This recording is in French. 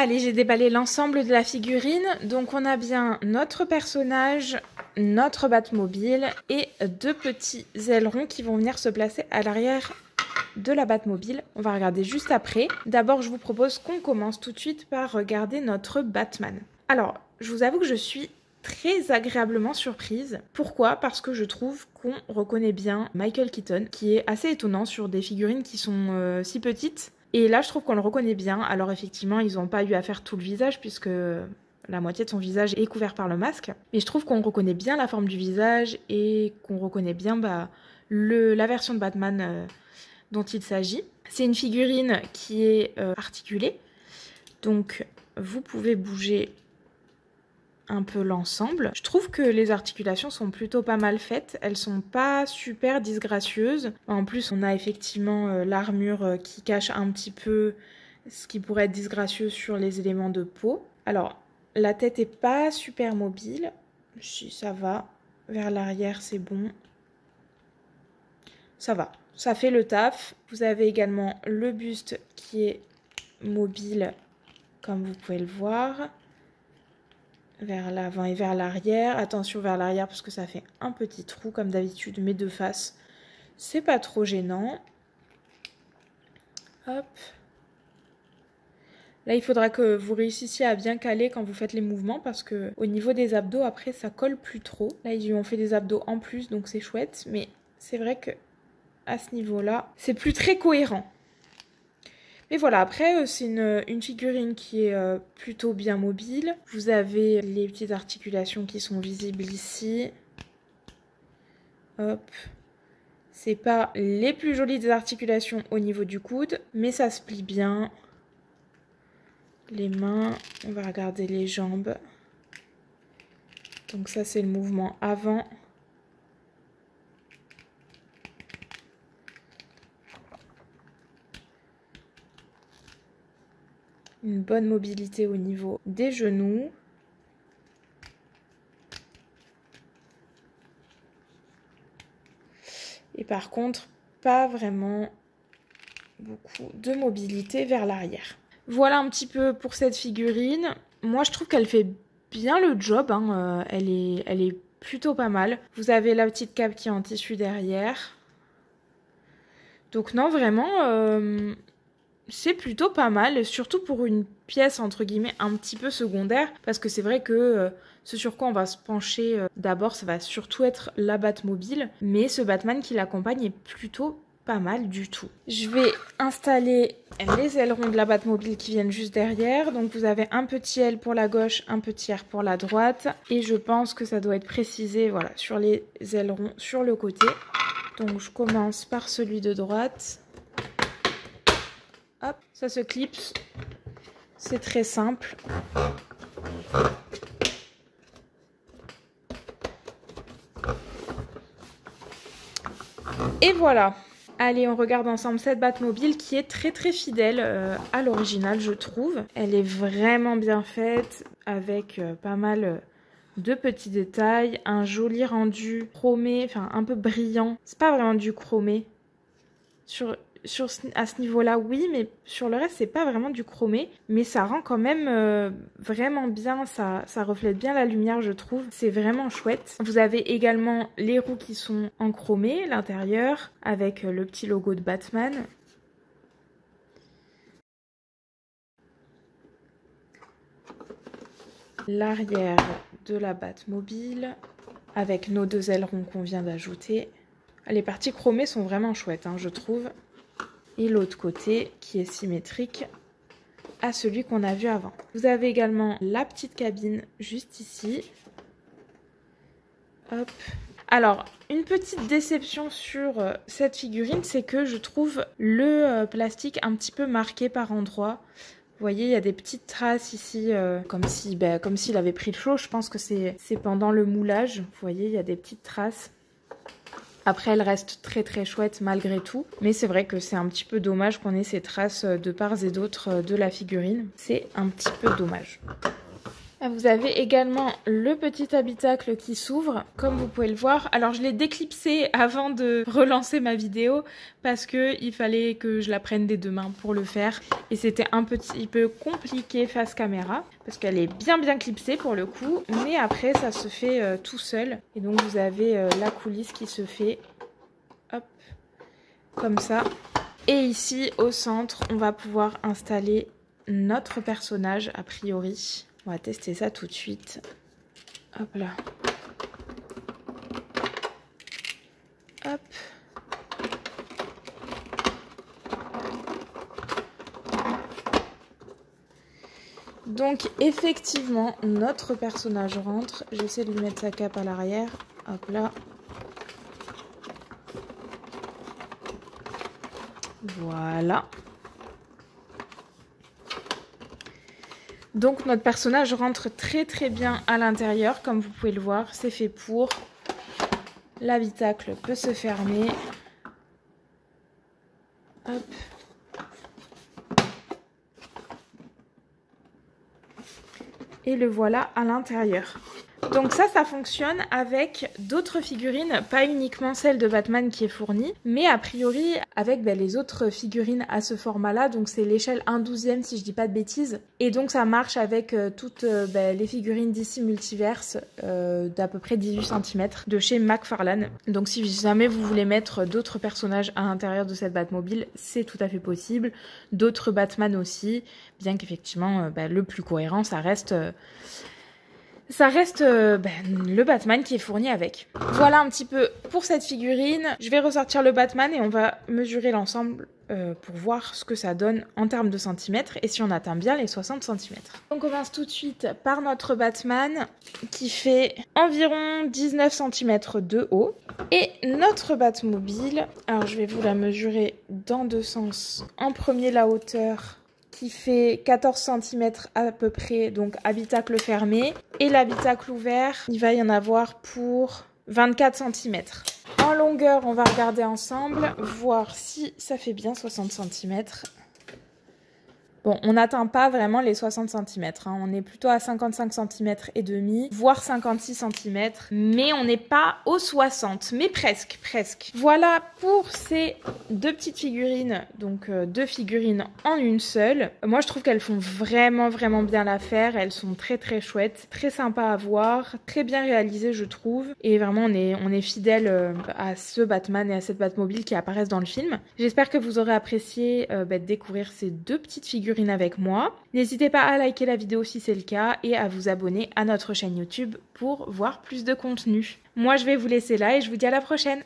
Allez, j'ai déballé l'ensemble de la figurine. Donc on a bien notre personnage, notre Batmobile et 2 petits ailerons qui vont venir se placer à l'arrière de la Batmobile. On va regarder juste après. D'abord, je vous propose qu'on commence tout de suite par regarder notre Batman. Alors, je vous avoue que je suis très agréablement surprise. Pourquoi? Parce que je trouve qu'on reconnaît bien Michael Keaton, qui est assez étonnant sur des figurines qui sont si petites. Et là, je trouve qu'on le reconnaît bien. Alors effectivement, ils n'ont pas eu à faire tout le visage puisque la moitié de son visage est couvert par le masque. Mais je trouve qu'on reconnaît bien la forme du visage et qu'on reconnaît bien la version de Batman dont il s'agit. C'est une figurine qui est articulée. Donc, vous pouvez bouger un peu l'ensemble. Je trouve que les articulations sont plutôt pas mal faites. Elles sont pas super disgracieuses. En plus, on a effectivement l'armure qui cache un petit peu ce qui pourrait être disgracieux sur les éléments de peau. Alors, la tête est pas super mobile. Si ça va. Vers l'arrière, c'est bon. Ça va. Ça fait le taf. Vous avez également le buste qui est mobile, comme vous pouvez le voir. Vers l'avant et vers l'arrière. Attention vers l'arrière parce que ça fait un petit trou comme d'habitude, mais de face. C'est pas trop gênant. Hop. Là, il faudra que vous réussissiez à bien caler quand vous faites les mouvements parce que au niveau des abdos, après, ça colle plus trop. Là, ils lui ont fait des abdos en plus, donc c'est chouette. Mais c'est vrai que à ce niveau-là, c'est plus très cohérent. Mais voilà, après, c'est une figurine qui est plutôt bien mobile. Vous avez les petites articulations qui sont visibles ici. Hop. C'est pas les plus jolies des articulations au niveau du coude, mais ça se plie bien. Les mains, on va regarder les jambes. Donc ça, c'est le mouvement avant. Une bonne mobilité au niveau des genoux. Et par contre, pas vraiment beaucoup de mobilité vers l'arrière. Voilà un petit peu pour cette figurine. Moi, je trouve qu'elle fait bien le job. Hein. Elle est plutôt pas mal. Vous avez la petite cape qui est en tissu derrière. Donc non, vraiment... c'est plutôt pas mal, surtout pour une pièce entre guillemets un petit peu secondaire, parce que c'est vrai que ce sur quoi on va se pencher d'abord, ça va surtout être la Batmobile, mais ce Batman qui l'accompagne est plutôt pas mal du tout. Je vais installer les ailerons de la Batmobile qui viennent juste derrière, donc vous avez un petit aile pour la gauche, un petit air pour la droite, et je pense que ça doit être précisé voilà, sur les ailerons sur le côté. Donc je commence par celui de droite. Hop, ça se clipse. C'est très simple. Et voilà. Allez, on regarde ensemble cette Batmobile qui est très très fidèle à l'original, je trouve. Elle est vraiment bien faite avec pas mal de petits détails, un joli rendu chromé, enfin un peu brillant. C'est pas vraiment du chromé. À ce niveau-là, oui, mais sur le reste, c'est pas vraiment du chromé. Mais ça rend quand même vraiment bien, ça reflète bien la lumière, je trouve. C'est vraiment chouette. Vous avez également les roues qui sont en chromé, l'intérieur, avec le petit logo de Batman. L'arrière de la Batmobile, avec nos 2 ailerons qu'on vient d'ajouter. Les parties chromées sont vraiment chouettes, hein, je trouve. Et l'autre côté qui est symétrique à celui qu'on a vu avant. Vous avez également la petite cabine juste ici. Hop. Alors, une petite déception sur cette figurine, c'est que je trouve le plastique un petit peu marqué par endroits. Vous voyez, il y a des petites traces ici, comme s'il avait pris le chaud. Je pense que c'est pendant le moulage. Vous voyez, il y a des petites traces. Après, elle reste très très chouette malgré tout. Mais c'est vrai que c'est un petit peu dommage qu'on ait ces traces de part et d'autre de la figurine. C'est un petit peu dommage. Vous avez également le petit habitacle qui s'ouvre, comme vous pouvez le voir. Alors je l'ai déclipsé avant de relancer ma vidéo parce que il fallait que je la prenne des deux mains pour le faire. Et c'était un petit peu compliqué face caméra parce qu'elle est bien clipsée pour le coup. Mais après ça se fait tout seul. Et donc vous avez la coulisse qui se fait hop, comme ça. Et ici au centre, on va pouvoir installer notre personnage a priori. On va tester ça tout de suite. Hop là. Hop. Donc effectivement, notre personnage rentre. J'essaie de lui mettre sa cape à l'arrière. Hop là. Voilà. Donc notre personnage rentre très bien à l'intérieur, comme vous pouvez le voir, c'est fait pour. L'habitacle peut se fermer. Hop. Et le voilà à l'intérieur. Donc ça fonctionne avec d'autres figurines, pas uniquement celle de Batman qui est fournie, mais a priori avec les autres figurines à ce format-là, donc c'est l'échelle 1/12e si je dis pas de bêtises. Et donc ça marche avec toutes les figurines DC Multiverse d'à peu près 18 cm de chez McFarlane. Donc si jamais vous voulez mettre d'autres personnages à l'intérieur de cette Batmobile, c'est tout à fait possible. D'autres Batman aussi, bien qu'effectivement le plus cohérent ça reste... le Batman qui est fourni avec. Voilà un petit peu pour cette figurine. Je vais ressortir le Batman et on va mesurer l'ensemble pour voir ce que ça donne en termes de centimètres et si on atteint bien les 60 cm. On commence tout de suite par notre Batman qui fait environ 19 cm de haut. Et notre Batmobile, alors je vais vous la mesurer dans deux sens. En premier la hauteur qui fait 14 cm à peu près, donc habitacle fermé. Et l'habitacle ouvert, il va y en avoir pour 24 cm. En longueur, on va regarder ensemble, voir si ça fait bien 60 cm. Bon, on n'atteint pas vraiment les 60 cm, hein. On est plutôt à 55 cm et demi, voire 56 cm, mais on n'est pas aux 60, mais presque. Voilà pour ces deux petites figurines, donc deux figurines en une seule. Moi, je trouve qu'elles font vraiment bien l'affaire, elles sont très chouettes, très sympas à voir, très bien réalisées, je trouve, et vraiment, on est fidèle à ce Batman et à cette Batmobile qui apparaissent dans le film. J'espère que vous aurez apprécié de découvrir ces deux petites figurines avec moi. N'hésitez pas à liker la vidéo si c'est le cas et à vous abonner à notre chaîne YouTube pour voir plus de contenu. Moi je vais vous laisser là et je vous dis à la prochaine.